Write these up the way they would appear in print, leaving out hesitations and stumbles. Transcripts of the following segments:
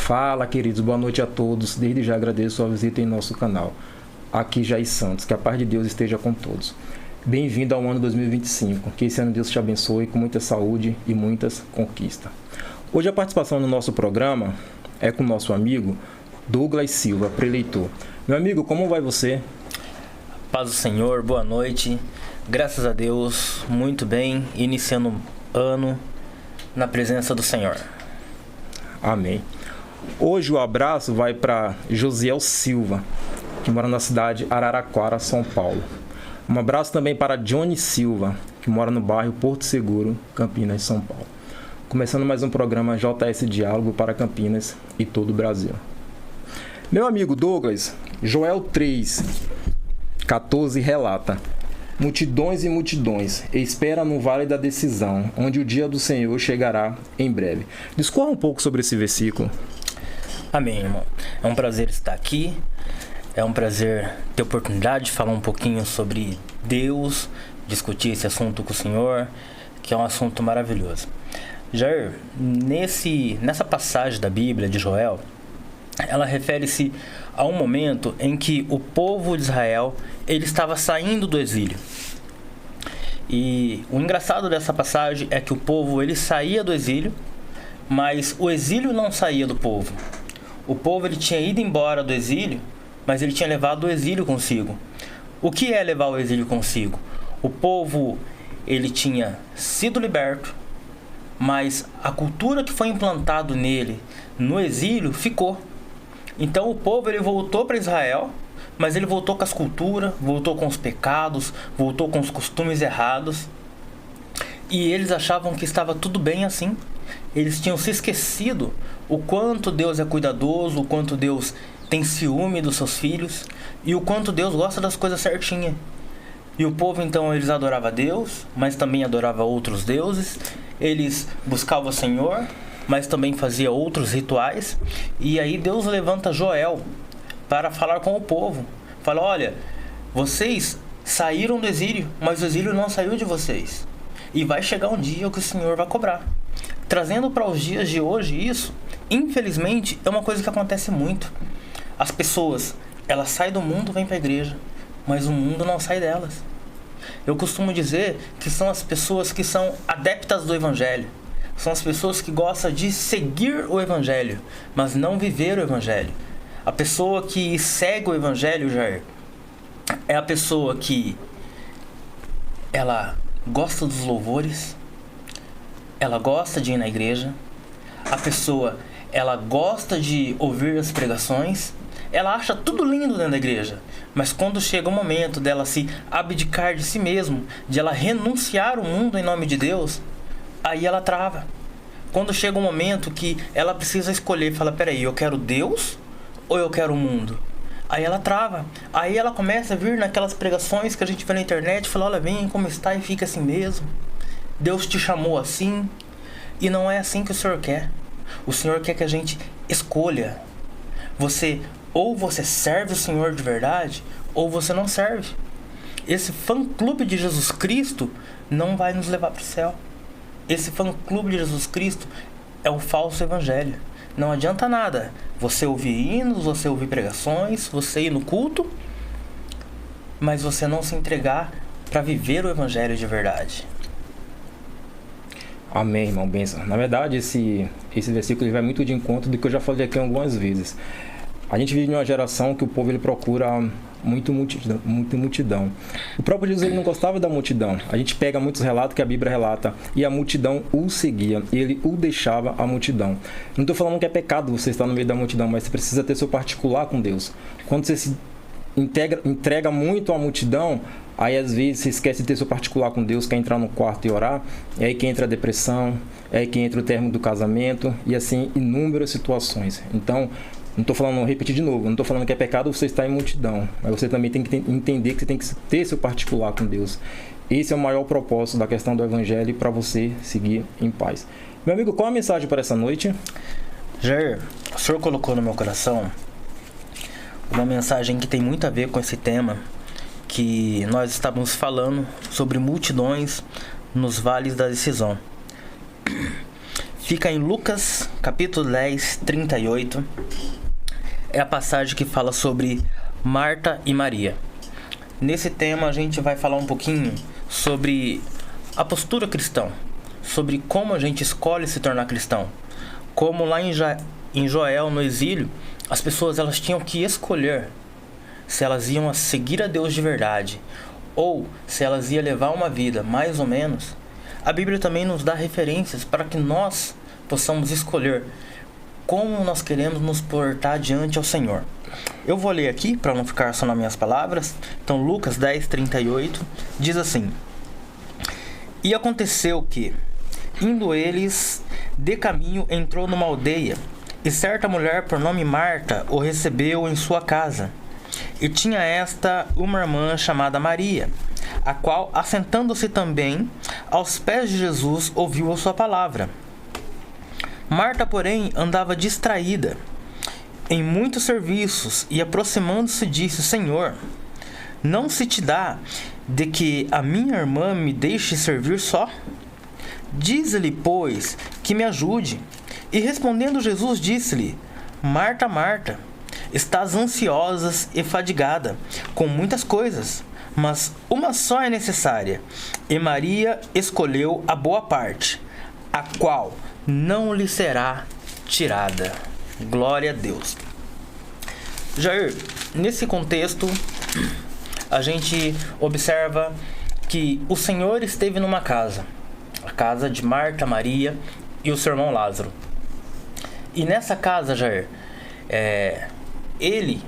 Fala, queridos, boa noite a todos. Desde já agradeço a visita em nosso canal. Aqui Jair Santos, que a paz de Deus esteja com todos. Bem-vindo ao ano 2025, que esse ano Deus te abençoe com muita saúde e muitas conquistas. Hoje a participação no nosso programa é com o nosso amigo Douglas Silva, preleitor. Meu amigo, como vai você? Paz do Senhor, boa noite. Graças a Deus, muito bem, iniciando o ano na presença do Senhor. Amém. Hoje o abraço vai para Josiel Silva, que mora na cidade de Araraquara, São Paulo. Um abraço também para Johnny Silva, que mora no bairro Porto Seguro, Campinas, São Paulo. Começando mais um programa JS Diálogo para Campinas e todo o Brasil. Meu amigo Douglas, Joel 3:14 relata: multidões e multidões espera no vale da decisão, onde o dia do Senhor chegará em breve. Discorra um pouco sobre esse versículo. Amém, irmão. É um prazer estar aqui. É um prazer ter a oportunidade de falar um pouquinho sobre Deus, discutir esse assunto com o Senhor, que é um assunto maravilhoso. Jair, nessa passagem da Bíblia de Joel, ela refere-se a um momento em que o povo de Israel ele estava saindo do exílio. E o engraçado dessa passagem é que o povo ele saía do exílio, mas o exílio não saía do povo. O povo ele tinha ido embora do exílio, mas ele tinha levado o exílio consigo. O que é levar o exílio consigo? O povo ele tinha sido liberto, mas a cultura que foi implantada nele no exílio ficou. Então o povo ele voltou para Israel, mas ele voltou com as culturas, voltou com os pecados, voltou com os costumes errados. E eles achavam que estava tudo bem assim. Eles tinham se esquecido o quanto Deus é cuidadoso, o quanto Deus tem ciúme dos seus filhos e o quanto Deus gosta das coisas certinhas. E o povo então eles adoravam a Deus, mas também adorava outros deuses. Eles buscavam o Senhor, mas também fazia outros rituais. E aí Deus levanta Joel para falar com o povo. Fala: olha, vocês saíram do exílio, mas o exílio não saiu de vocês. E vai chegar um dia que o Senhor vai cobrar. Trazendo para os dias de hoje isso, infelizmente, é uma coisa que acontece muito. As pessoas, elas saem do mundo e vêm para a igreja, mas o mundo não sai delas. Eu costumo dizer que são as pessoas que são adeptas do Evangelho. São as pessoas que gostam de seguir o Evangelho, mas não viver o Evangelho. A pessoa que segue o Evangelho, Jair, é a pessoa que ela gosta dos louvores, ela gosta de ir na igreja, a pessoa ela gosta de ouvir as pregações, ela acha tudo lindo dentro da igreja, mas quando chega o momento dela se abdicar de si mesmo, de ela renunciar o mundo em nome de Deus, aí ela trava. Quando chega o momento que ela precisa escolher, fala: peraí, eu quero Deus ou eu quero o mundo? Aí ela trava. Aí ela começa a vir naquelas pregações que a gente vê na internet, fala: olha, vem como está e fica assim mesmo. Deus te chamou assim. E não é assim que o Senhor quer. O Senhor quer que a gente escolha. Ou você serve o Senhor de verdade, ou você não serve. Esse fã-clube de Jesus Cristo não vai nos levar para o céu. Esse fã-clube de Jesus Cristo é o falso evangelho. Não adianta nada você ouvir hinos, você ouvir pregações, você ir no culto, mas você não se entregar para viver o evangelho de verdade. Amém, irmão, benção. Na verdade, esse versículo vai muito de encontro do que eu já falei aqui algumas vezes. A gente vive em uma geração que o povo ele procura muita multidão. O próprio Jesus ele não gostava da multidão. A gente pega muitos relatos que a Bíblia relata: e a multidão o seguia, e ele o deixava a multidão. Não estou falando que é pecado você estar no meio da multidão, mas você precisa ter seu particular com Deus. Quando você se entrega muito à multidão, aí às vezes você esquece de ter seu particular com Deus, quer entrar no quarto e orar, é aí que entra a depressão, é aí que entra o término do casamento, e assim inúmeras situações. Então, não estou falando, repetir de novo, não estou falando que é pecado você estar em multidão, mas você também tem que entender que você tem que ter seu particular com Deus. Esse é o maior propósito da questão do Evangelho para você seguir em paz. Meu amigo, qual a mensagem para essa noite? Jair, o Senhor colocou no meu coração uma mensagem que tem muito a ver com esse tema, que nós estávamos falando sobre multidões nos vales da decisão. Fica em Lucas capítulo 10, 38, é a passagem que fala sobre Marta e Maria. Nesse tema a gente vai falar um pouquinho sobre a postura cristã, sobre como a gente escolhe se tornar cristão. Como lá em Joel, no exílio, as pessoas elas tinham que escolher se elas iam seguir a Deus de verdade ou se elas iam levar uma vida mais ou menos. A Bíblia também nos dá referências para que nós possamos escolher como nós queremos nos portar diante ao Senhor. Eu vou ler aqui para não ficar só nas minhas palavras. Então Lucas 10, 38 diz assim: E aconteceu que, indo eles de caminho, entrou numa aldeia, e certa mulher por nome Marta o recebeu em sua casa. E tinha esta uma irmã chamada Maria, a qual, assentando-se também aos pés de Jesus, ouviu a sua palavra. Marta, porém, andava distraída em muitos serviços, e aproximando-se disse: Senhor, não se te dá de que a minha irmã me deixe servir só? Dize-lhe, pois, que me ajude. E respondendo Jesus, disse-lhe: Marta, Marta, estás ansiosa e fadigada com muitas coisas, mas uma só é necessária. E Maria escolheu a boa parte, a qual não lhe será tirada. Glória a Deus. Jair, nesse contexto, a gente observa que o Senhor esteve numa casa, a casa de Marta, Maria e o seu irmão Lázaro. E nessa casa, Jair, ele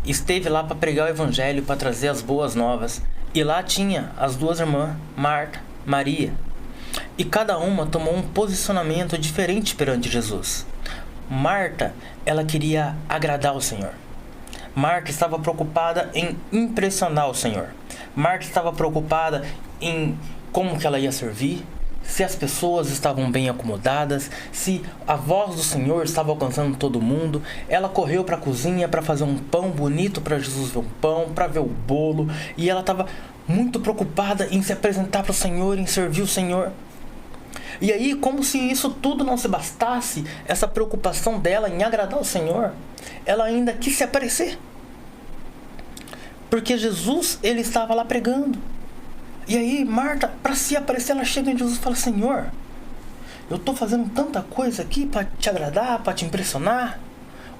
esteve lá para pregar o evangelho, para trazer as boas novas. E lá tinha as duas irmãs, Marta, Maria. E cada uma tomou um posicionamento diferente perante Jesus. Marta, ela queria agradar o Senhor. Marta estava preocupada em impressionar o Senhor. Marta estava preocupada em como que ela ia servir, se as pessoas estavam bem acomodadas, se a voz do Senhor estava alcançando todo mundo. Ela correu para a cozinha para fazer um pão bonito para Jesus ver um pão, para ver o bolo. E ela estava muito preocupada em se apresentar para o Senhor, em servir o Senhor. E aí, como se isso tudo não se bastasse, essa preocupação dela em agradar o Senhor, ela ainda quis se aparecer. Porque Jesus, ele estava lá pregando. E aí Marta, para se aparecer, ela chega em Jesus e fala: Senhor, eu estou fazendo tanta coisa aqui para te agradar, para te impressionar.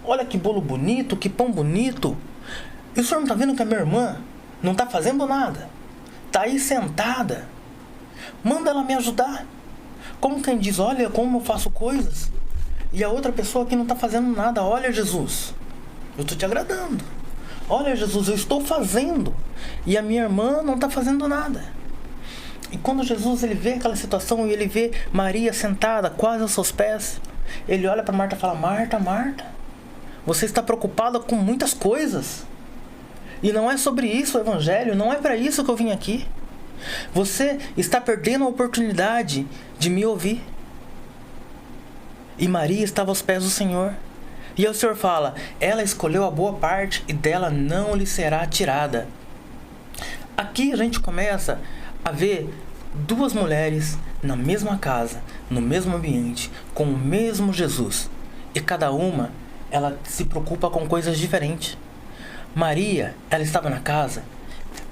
Olha que bolo bonito, que pão bonito. E o Senhor não está vendo que a minha irmã não está fazendo nada? Está aí sentada. Manda ela me ajudar. Como quem diz: olha como eu faço coisas. E a outra pessoa aqui não está fazendo nada. Olha, Jesus, eu estou te agradando. Olha, Jesus, eu estou fazendo. E a minha irmã não está fazendo nada. E quando Jesus ele vê aquela situação e ele vê Maria sentada quase aos seus pés, ele olha para Marta e fala: Marta, Marta, você está preocupada com muitas coisas. E não é sobre isso o evangelho, não é para isso que eu vim aqui. Você está perdendo a oportunidade de me ouvir. E Maria estava aos pés do Senhor. E o Senhor fala: ela escolheu a boa parte e dela não lhe será tirada. Aqui a gente começa a ver duas mulheres na mesma casa, no mesmo ambiente, com o mesmo Jesus. E cada uma, ela se preocupa com coisas diferentes. Maria, ela estava na casa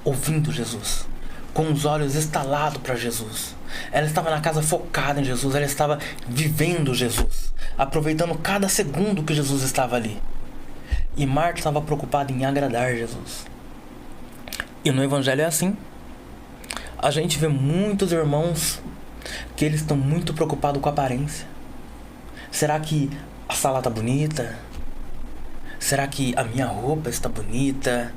ouvindo Jesus, com os olhos estalados para Jesus. Ela estava na casa focada em Jesus, ela estava vivendo Jesus, aproveitando cada segundo que Jesus estava ali. E Marta estava preocupada em agradar Jesus. E no evangelho é assim. A gente vê muitos irmãos que eles estão muito preocupados com a aparência. Será que a sala está bonita? Será que a minha roupa está bonita?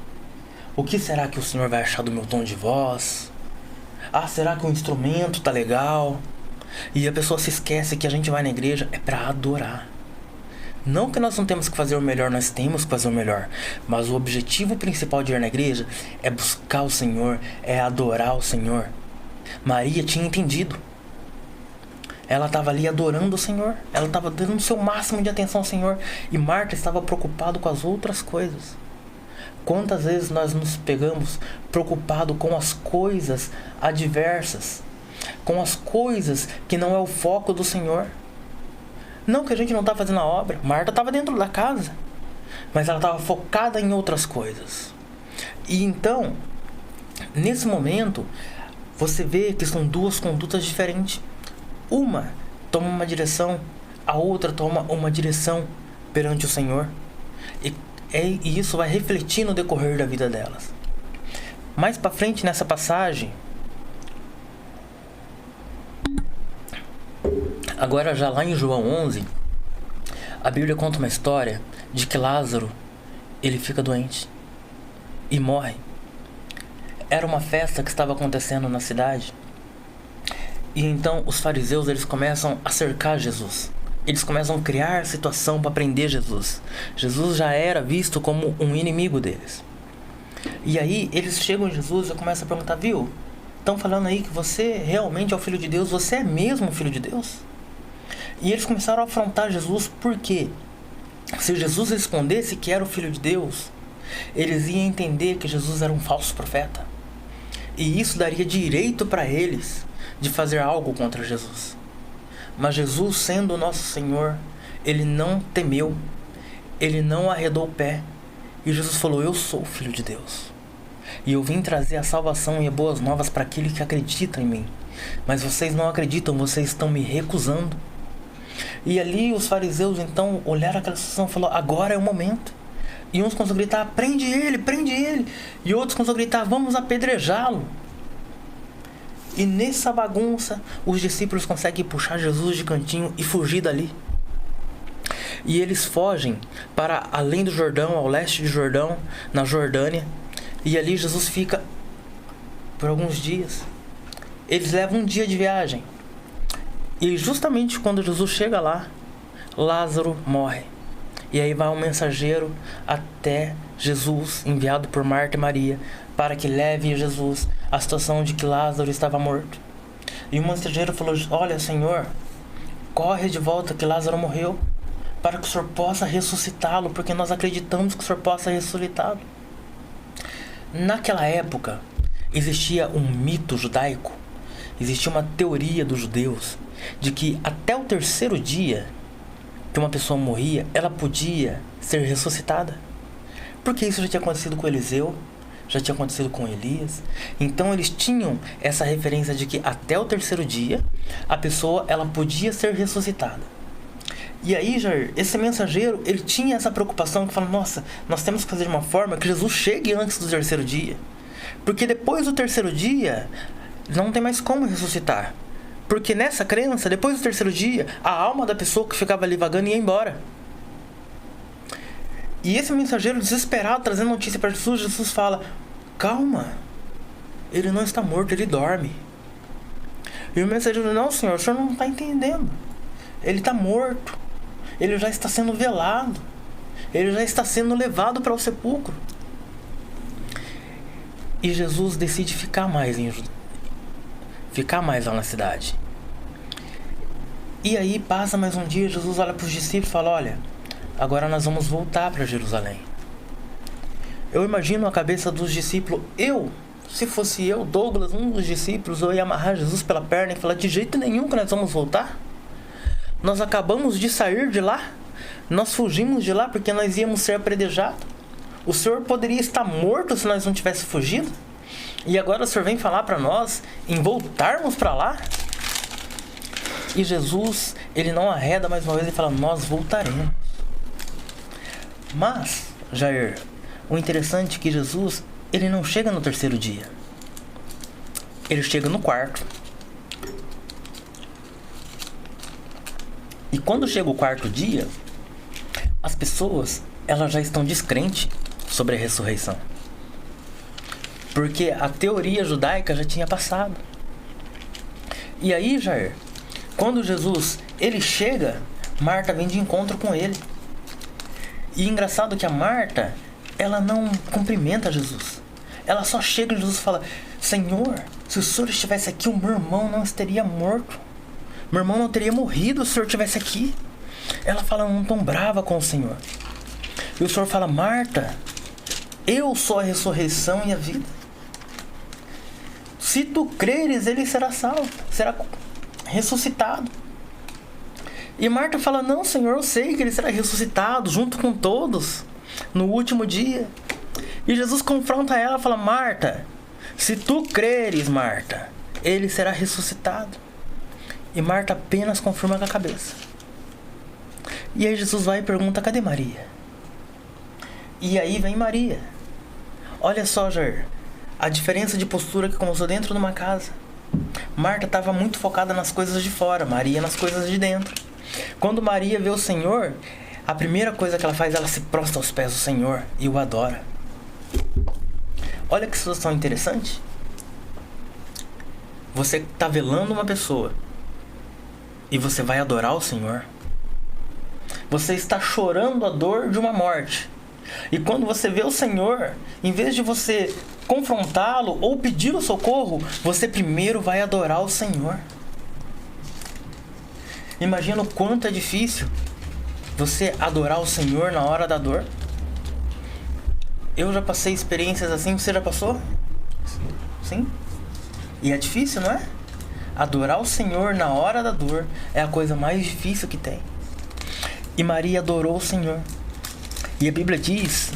O que será que o Senhor vai achar do meu tom de voz? Ah, será que o instrumento está legal? E a pessoa se esquece que a gente vai na igreja é para adorar. Não que nós não temos que fazer o melhor, nós temos que fazer o melhor. Mas o objetivo principal de ir na igreja é buscar o Senhor, é adorar o Senhor. Maria tinha entendido. Ela estava ali adorando o Senhor. Ela estava dando o seu máximo de atenção ao Senhor. E Marta estava preocupada com as outras coisas. Quantas vezes nós nos pegamos preocupados com as coisas adversas, com as coisas que não é o foco do Senhor? Não que a gente não tá fazendo a obra. Marta estava dentro da casa, mas ela estava focada em outras coisas. E então, nesse momento, você vê que são duas condutas diferentes. Uma toma uma direção, a outra toma uma direção perante o Senhor. E isso vai refletir no decorrer da vida delas. Mais para frente nessa passagem, agora já lá em João 11, a Bíblia conta uma história de que Lázaro, ele fica doente e morre. Era uma festa que estava acontecendo na cidade. E então os fariseus, eles começam a cercar Jesus. Eles começam a criar situação para prender Jesus. Jesus já era visto como um inimigo deles. E aí eles chegam em Jesus e começam a perguntar: viu, estão falando aí que você realmente é o Filho de Deus? Você é mesmo o Filho de Deus? E eles começaram a afrontar Jesus, porque se Jesus respondesse que era o Filho de Deus, eles iam entender que Jesus era um falso profeta. E isso daria direito para eles de fazer algo contra Jesus. Mas Jesus, sendo o nosso Senhor, ele não temeu, ele não arredou o pé. E Jesus falou: eu sou o Filho de Deus, e eu vim trazer a salvação e as boas novas para aquele que acredita em mim. Mas vocês não acreditam, vocês estão me recusando. E ali os fariseus então olharam aquela situação e falaram: agora é o momento. E uns começaram a gritar: prende ele, prende ele. E outros começaram a gritar: vamos apedrejá-lo. E nessa bagunça, os discípulos conseguem puxar Jesus de cantinho e fugir dali. E eles fogem para além do Jordão, ao leste de Jordão, na Jordânia. E ali Jesus fica por alguns dias. Eles levam um dia de viagem. E justamente quando Jesus chega lá, Lázaro morre. E aí vai um mensageiro até Jesus, enviado por Marta e Maria, para que leve a Jesus a situação de que Lázaro estava morto. E o mensageiro falou: olha, Senhor, corre de volta que Lázaro morreu, para que o Senhor possa ressuscitá-lo, porque nós acreditamos que o Senhor possa ressuscitá-lo. Naquela época, existia um mito judaico, existia uma teoria dos judeus, de que até o terceiro dia que uma pessoa morria, ela podia ser ressuscitada. Porque isso já tinha acontecido com Eliseu, já tinha acontecido com Elias. Então eles tinham essa referência de que até o terceiro dia a pessoa ela podia ser ressuscitada. E aí, Jair, esse mensageiro, ele tinha essa preocupação que fala: nossa, nós temos que fazer de uma forma que Jesus chegue antes do terceiro dia, porque depois do terceiro dia não tem mais como ressuscitar. Porque nessa crença, depois do terceiro dia, a alma da pessoa que ficava ali vagando ia embora. E esse mensageiro desesperado, trazendo notícia para Jesus, Jesus fala: calma, ele não está morto, ele dorme. E o mensageiro: não, Senhor, o Senhor não está entendendo. Ele está morto, ele já está sendo velado, ele já está sendo levado para o sepulcro. E Jesus decide ficar mais lá na cidade. E aí passa mais um dia, Jesus olha para os discípulos e fala: olha, agora nós vamos voltar para Jerusalém. Eu imagino a cabeça dos discípulos. Se fosse eu, Douglas, um dos discípulos, eu ia amarrar Jesus pela perna e falar: de jeito nenhum que nós vamos voltar. Nós acabamos de sair de lá, nós fugimos de lá porque nós íamos ser apedrejados. O Senhor poderia estar morto se nós não tivéssemos fugido. E agora o Senhor vem falar para nós em voltarmos para lá. E Jesus, ele não arreda mais uma vez e fala: nós voltaremos. Mas, Jair, o interessante é que Jesus, ele não chega no terceiro dia. Ele chega no quarto. E quando chega o quarto dia, as pessoas, elas já estão descrentes sobre a ressurreição. Porque a teoria judaica já tinha passado. E aí, Jair, quando Jesus, ele chega, Marta vem de encontro com ele. E engraçado que a Marta, ela não cumprimenta Jesus. Ela só chega e Jesus fala: Senhor, se o Senhor estivesse aqui, o meu irmão não estaria morto. Meu irmão não teria morrido se o Senhor estivesse aqui. Ela fala: não tão brava com o Senhor. E o Senhor fala: Marta, eu sou a ressurreição e a vida. Se tu creres, ele será salvo, será ressuscitado. E Marta fala, não, Senhor, eu sei que ele será ressuscitado junto com todos no último dia. E Jesus confronta ela e fala, Marta, se tu creres, Marta, ele será ressuscitado. E Marta apenas confirma com a cabeça. E aí Jesus vai e pergunta, cadê Maria? E aí vem Maria. Olha só, Jair, a diferença de postura que começou dentro de uma casa. Marta estava muito focada nas coisas de fora, Maria nas coisas de dentro. Quando Maria vê o Senhor, a primeira coisa que ela faz, ela se prostra aos pés do Senhor e o adora. Olha que situação interessante. Você está velando uma pessoa e você vai adorar o Senhor. Você está chorando a dor de uma morte. E quando você vê o Senhor, em vez de você confrontá-lo ou pedir o socorro, você primeiro vai adorar o Senhor. Imagina o quanto é difícil você adorar o Senhor na hora da dor. Eu já passei experiências assim, você já passou? Sim? E é difícil, não é? Adorar o Senhor na hora da dor é a coisa mais difícil que tem. E Maria adorou o Senhor. E a Bíblia diz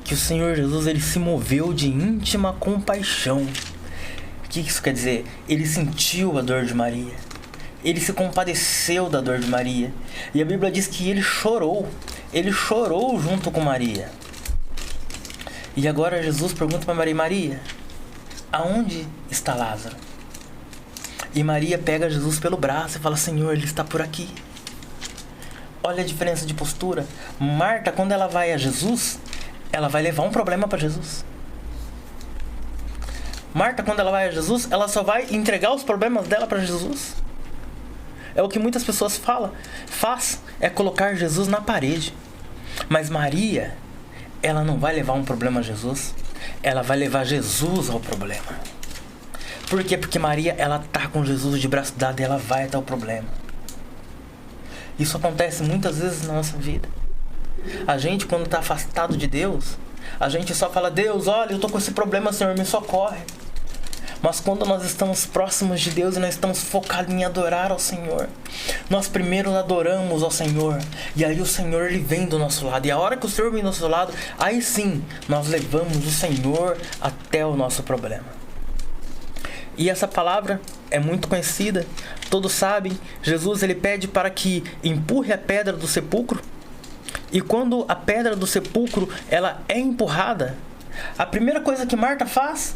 que o Senhor Jesus, ele se moveu de íntima compaixão. O que isso quer dizer? Ele sentiu a dor de Maria. Ele se compadeceu da dor de Maria. E a Bíblia diz que ele chorou. Ele chorou junto com Maria. E agora Jesus pergunta para Maria, Maria, aonde está Lázaro? E Maria pega Jesus pelo braço e fala, Senhor, ele está por aqui. Olha a diferença de postura. Marta, quando ela vai a Jesus, ela vai levar um problema para Jesus. Marta, quando ela vai a Jesus, ela só vai entregar os problemas dela para Jesus. É o que muitas pessoas faz, é colocar Jesus na parede. Mas Maria, ela não vai levar um problema a Jesus, ela vai levar Jesus ao problema. Por quê? Porque Maria, ela tá com Jesus de braço dado e ela vai até o problema. Isso acontece muitas vezes na nossa vida. A gente, quando está afastado de Deus, a gente só fala, Deus, olha, eu tô com esse problema, Senhor, me socorre. Mas quando nós estamos próximos de Deus e nós estamos focados em adorar ao Senhor, nós primeiro adoramos ao Senhor, e aí o Senhor, ele vem do nosso lado. E a hora que o Senhor vem do nosso lado, aí sim, nós levamos o Senhor até o nosso problema. E essa palavra é muito conhecida, todos sabem. Jesus, ele pede para que empurre a pedra do sepulcro. E quando a pedra do sepulcro ela é empurrada, a primeira coisa que Marta faz,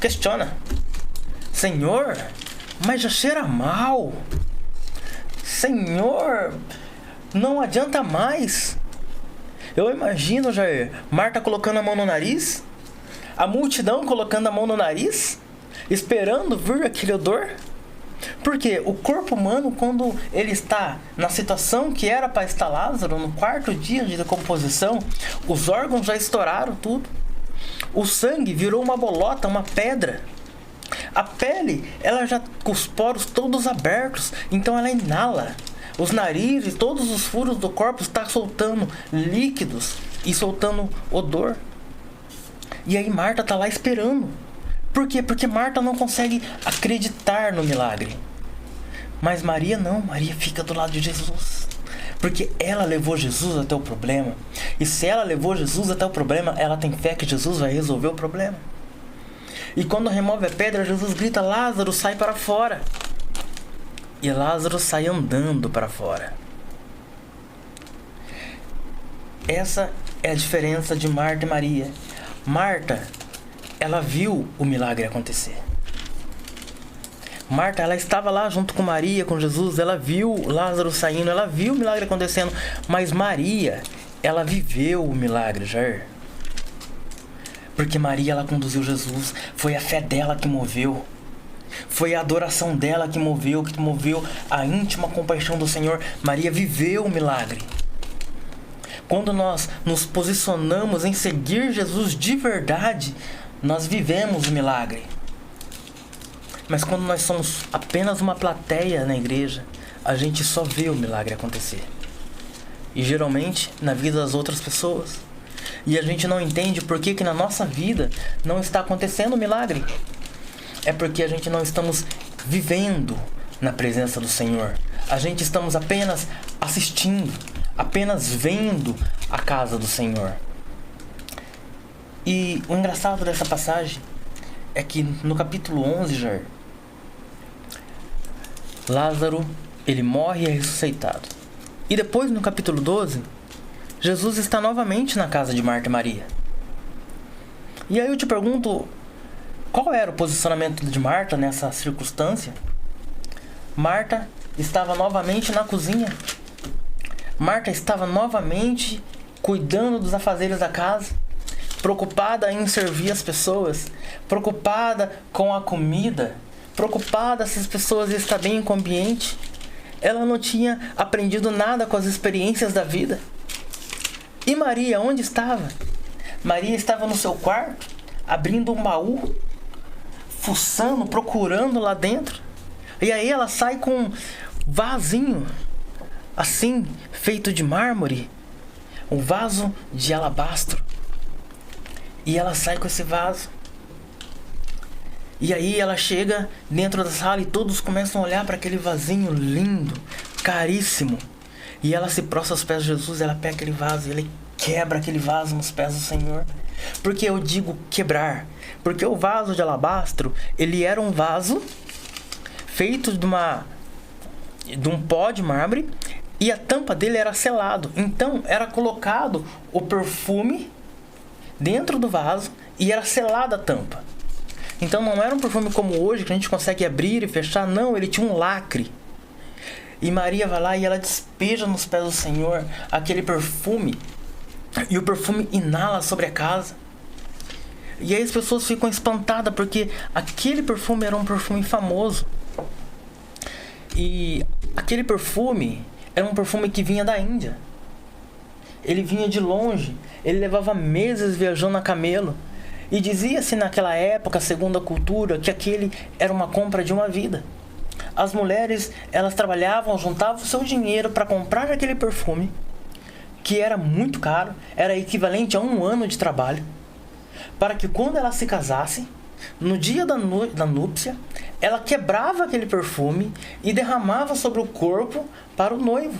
questiona, Senhor, mas já cheira mal. Senhor, não adianta mais. Eu imagino, Jair, Marta colocando a mão no nariz, a multidão colocando a mão no nariz, esperando vir aquele odor. Porque o corpo humano, quando ele está na situação que era para estar Lázaro, no quarto dia de decomposição, os órgãos já estouraram tudo. O sangue virou uma bolota, uma pedra. A pele, ela já com os poros todos abertos, então ela inala. Os narizes, todos os furos do corpo estão soltando líquidos e soltando odor. E aí Marta está lá esperando. Por quê? Porque Marta não consegue acreditar no milagre. Mas Maria não, Maria fica do lado de Jesus. Porque ela levou Jesus até o problema. E se ela levou Jesus até o problema, ela tem fé que Jesus vai resolver o problema. E quando remove a pedra, Jesus grita, Lázaro, sai para fora. E Lázaro sai andando para fora. Essa é a diferença de Marta e Maria. Marta, ela viu o milagre acontecer. Marta, ela estava lá junto com Maria, com Jesus, ela viu Lázaro saindo, ela viu o milagre acontecendo. Mas Maria, ela viveu o milagre, Jair. Porque Maria, ela conduziu Jesus, foi a fé dela que moveu. Foi a adoração dela que moveu a íntima compaixão do Senhor. Maria viveu o milagre. Quando nós nos posicionamos em seguir Jesus de verdade, nós vivemos o milagre. Mas quando nós somos apenas uma plateia na igreja, a gente só vê o milagre acontecer. E geralmente na vida das outras pessoas. E a gente não entende por que na nossa vida não está acontecendo o milagre. É porque a gente não estamos vivendo na presença do Senhor. a gente estamos apenas assistindo, apenas vendo a casa do Senhor. E o engraçado dessa passagem é que no capítulo 11, Jair, Lázaro, ele morre e é ressuscitado. E depois, no capítulo 12, Jesus está novamente na casa de Marta e Maria. E aí eu te pergunto, qual era o posicionamento de Marta nessa circunstância? Marta estava novamente na cozinha. Marta estava novamente cuidando dos afazeres da casa, preocupada em servir as pessoas, preocupada com a comida, preocupada se as pessoas estão bem com o ambiente. Ela não tinha aprendido nada com as experiências da vida. E Maria, onde estava? Maria estava no seu quarto, abrindo um baú, fuçando, procurando lá dentro. E aí ela sai com um vasinho, assim, feito de mármore, um vaso de alabastro. E ela sai com esse vaso. E aí ela chega dentro da sala e todos começam a olhar para aquele vasinho lindo, caríssimo. E ela se prostra aos pés de Jesus, ela pega aquele vaso e ele quebra aquele vaso nos pés do Senhor. Porque eu digo quebrar, porque o vaso de alabastro, ele era um vaso feito de um pó de mármore e a tampa dele era selado. Então era colocado o perfume dentro do vaso e era selada a tampa. Então não era um perfume como hoje que a gente consegue abrir e fechar, não, ele tinha um lacre. E Maria vai lá e ela despeja nos pés do Senhor aquele perfume. E o perfume inala sobre a casa. E aí as pessoas ficam espantadas porque aquele perfume era um perfume famoso. E aquele perfume era um perfume que vinha da Índia. Ele vinha de longe. Ele levava meses viajando a camelo. E dizia-se naquela época, segundo a cultura, que aquele era uma compra de uma vida. As mulheres, elas trabalhavam, juntavam o seu dinheiro para comprar aquele perfume, que era muito caro, era equivalente a 1 ano de trabalho, para que quando ela se casasse, no dia da núpcia, ela quebrava aquele perfume e derramava sobre o corpo para o noivo.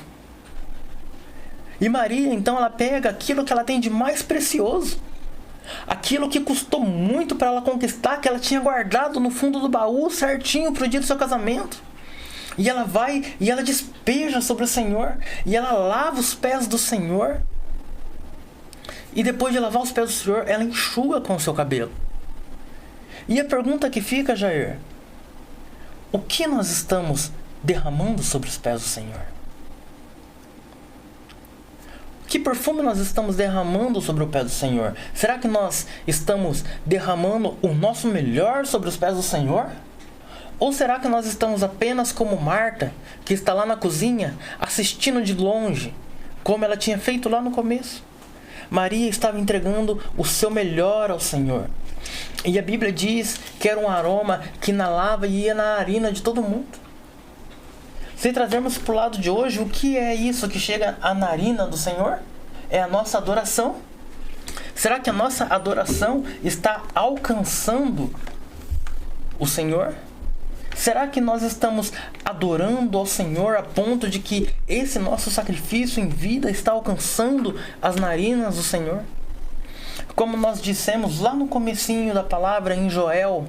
E Maria, então, ela pega aquilo que ela tem de mais precioso, aquilo que custou muito para ela conquistar, que ela tinha guardado no fundo do baú certinho para o dia do seu casamento. E ela vai e ela despeja sobre o Senhor. E ela lava os pés do Senhor. E depois de lavar os pés do Senhor, ela enxuga com o seu cabelo. E a pergunta que fica, Jair: o que nós estamos derramando sobre os pés do Senhor? Que perfume nós estamos derramando sobre o pé do Senhor? Será que nós estamos derramando o nosso melhor sobre os pés do Senhor? Ou será que nós estamos apenas como Marta, que está lá na cozinha, assistindo de longe, como ela tinha feito lá no começo? Maria estava entregando o seu melhor ao Senhor. E a Bíblia diz que era um aroma que inalava e ia na narina de todo mundo. Se trazermos para o lado de hoje, o que é isso que chega à narina do Senhor? É a nossa adoração. Será que a nossa adoração está alcançando o Senhor? Será que nós estamos adorando ao Senhor a ponto de que esse nosso sacrifício em vida está alcançando as narinas do Senhor? Como nós dissemos lá no comecinho da palavra em Joel,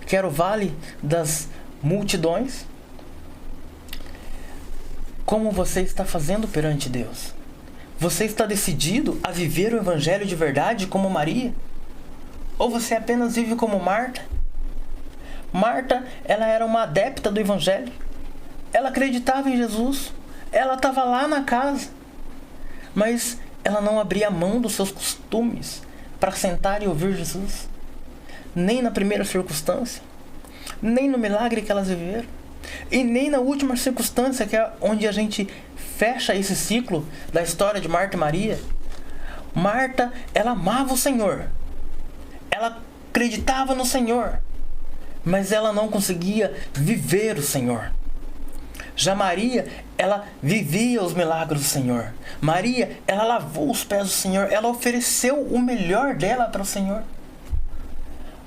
que era o vale das multidões, como você está fazendo perante Deus? Você está decidido a viver o Evangelho de verdade como Maria? Ou você apenas vive como Marta? Marta, ela era uma adepta do Evangelho. Ela acreditava em Jesus. Ela estava lá na casa. Mas ela não abria mão dos seus costumes para sentar e ouvir Jesus. Nem na primeira circunstância. Nem no milagre que elas viveram. E nem na última circunstância, que é onde a gente fecha esse ciclo da história de Marta e Maria. Marta, ela amava o Senhor. Ela acreditava no Senhor. Mas ela não conseguia viver o Senhor. Já Maria, ela vivia os milagres do Senhor. Maria, ela lavou os pés do Senhor. Ela ofereceu o melhor dela para o Senhor.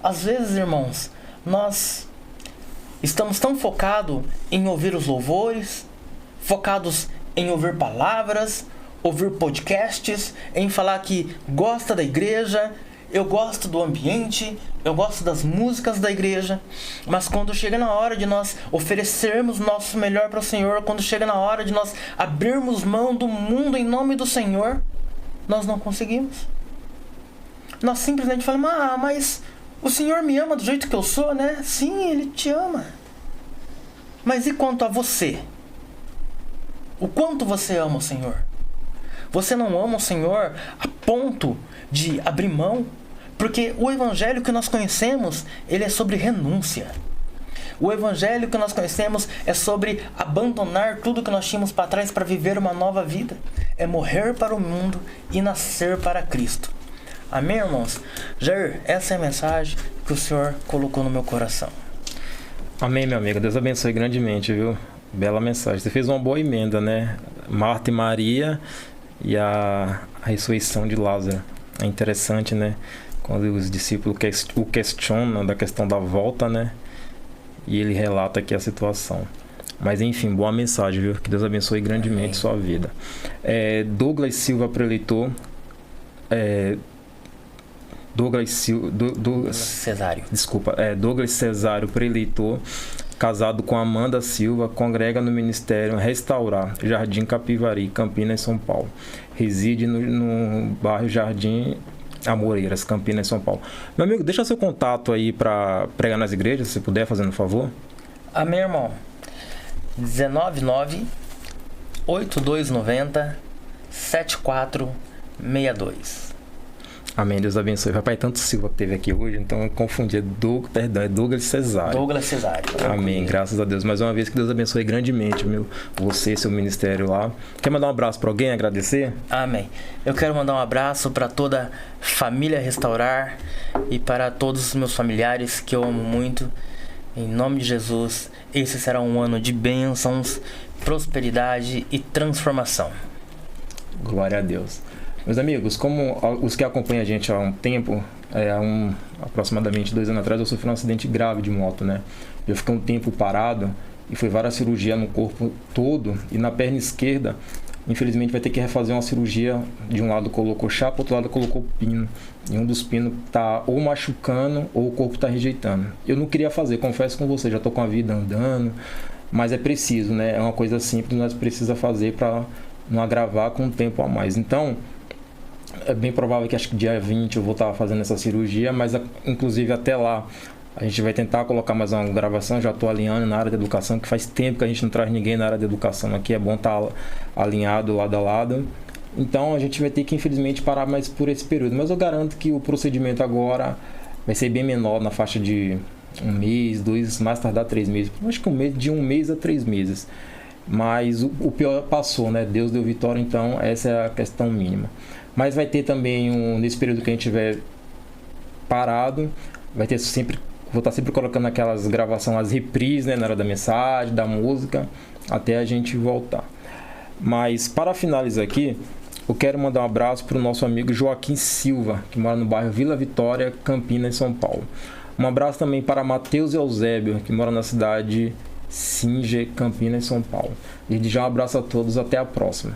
Às vezes, irmãos, nós estamos tão focados em ouvir os louvores, focados em ouvir palavras, ouvir podcasts, em falar que gosta da igreja, eu gosto do ambiente, eu gosto das músicas da igreja, mas quando chega na hora de nós oferecermos nosso melhor para o Senhor, quando chega na hora de nós abrirmos mão do mundo em nome do Senhor, nós não conseguimos. Nós simplesmente falamos, mas o Senhor me ama do jeito que eu sou, né? Sim, Ele te ama. Mas e quanto a você? O quanto você ama o Senhor? Você não ama o Senhor a ponto de abrir mão? Porque o evangelho que nós conhecemos, ele é sobre renúncia. O evangelho que nós conhecemos é sobre abandonar tudo que nós tínhamos para trás para viver uma nova vida. É morrer para o mundo e nascer para Cristo. Amém, irmãos? Jair, essa é a mensagem que o Senhor colocou no meu coração. Amém, meu amigo. Deus abençoe grandemente, viu? Bela mensagem. Você fez uma boa emenda, né? Marta e Maria e a ressurreição de Lázaro. É interessante, né? Quando os discípulos o questionam da questão da volta, né? E ele relata aqui a situação. Mas enfim, boa mensagem, viu? Que Deus abençoe grandemente sua vida. Douglas Silva, preleitor. Douglas Cesário. Desculpa, Douglas Cesário, preleitor, casado com Amanda Silva, congrega no Ministério Restaurar, Jardim Capivari, Campinas, São Paulo. Reside no bairro Jardim Amoreiras, Campinas, São Paulo. Meu amigo, deixa seu contato aí para pregar nas igrejas, se puder, fazendo um favor. Amém, irmão. 199-8290-7462. Amém, Deus abençoe. Papai, tanto Silva que teve aqui hoje, então eu confundi. É Douglas Cesário. Douglas Cesário. Amém, graças a Deus. Mais uma vez, que Deus abençoe grandemente, você, seu ministério lá. Quer mandar um abraço para alguém, agradecer? Amém. Eu quero mandar um abraço para toda a família Restaurar e para todos os meus familiares que eu amo muito. Em nome de Jesus, esse será um ano de bênçãos, prosperidade e transformação. Glória a Deus. Meus amigos, como os que acompanham a gente há um tempo, aproximadamente 2 anos atrás, eu sofri um acidente grave de moto, né? Eu fiquei um tempo parado e foi várias cirurgias no corpo todo, e na perna esquerda, infelizmente, vai ter que refazer uma cirurgia. De um lado colocou chapa, do outro lado colocou pino. E um dos pinos tá ou machucando ou o corpo tá rejeitando. Eu não queria fazer, confesso com você, já tô com a vida andando, mas é preciso, né? É uma coisa simples, nós precisamos fazer para não agravar com o tempo a mais. Então, é bem provável que acho que dia 20 eu vou estar fazendo essa cirurgia, mas inclusive até lá a gente vai tentar colocar mais uma gravação. Já estou alinhando na área da educação, que faz tempo que a gente não traz ninguém na área da educação aqui, é bom estar alinhado lado a lado. Então a gente vai ter que infelizmente parar mais por esse período, mas eu garanto que o procedimento agora vai ser bem menor, na faixa de 1 mês, 2, mais tardar 3 meses. Acho que de 1 mês a 3 meses. Mas o pior passou, né? Deus deu vitória, então essa é a questão mínima. Mas vai ter também, nesse período que a gente estiver parado, vou estar sempre colocando aquelas gravações, as reprises, né, na hora da mensagem, da música, até a gente voltar. Mas para finalizar aqui, eu quero mandar um abraço para o nosso amigo Joaquim Silva, que mora no bairro Vila Vitória, Campinas, São Paulo. Um abraço também para Matheus Eusébio, que mora na cidade Singer, Campinas, São Paulo. E já um abraço a todos, até a próxima.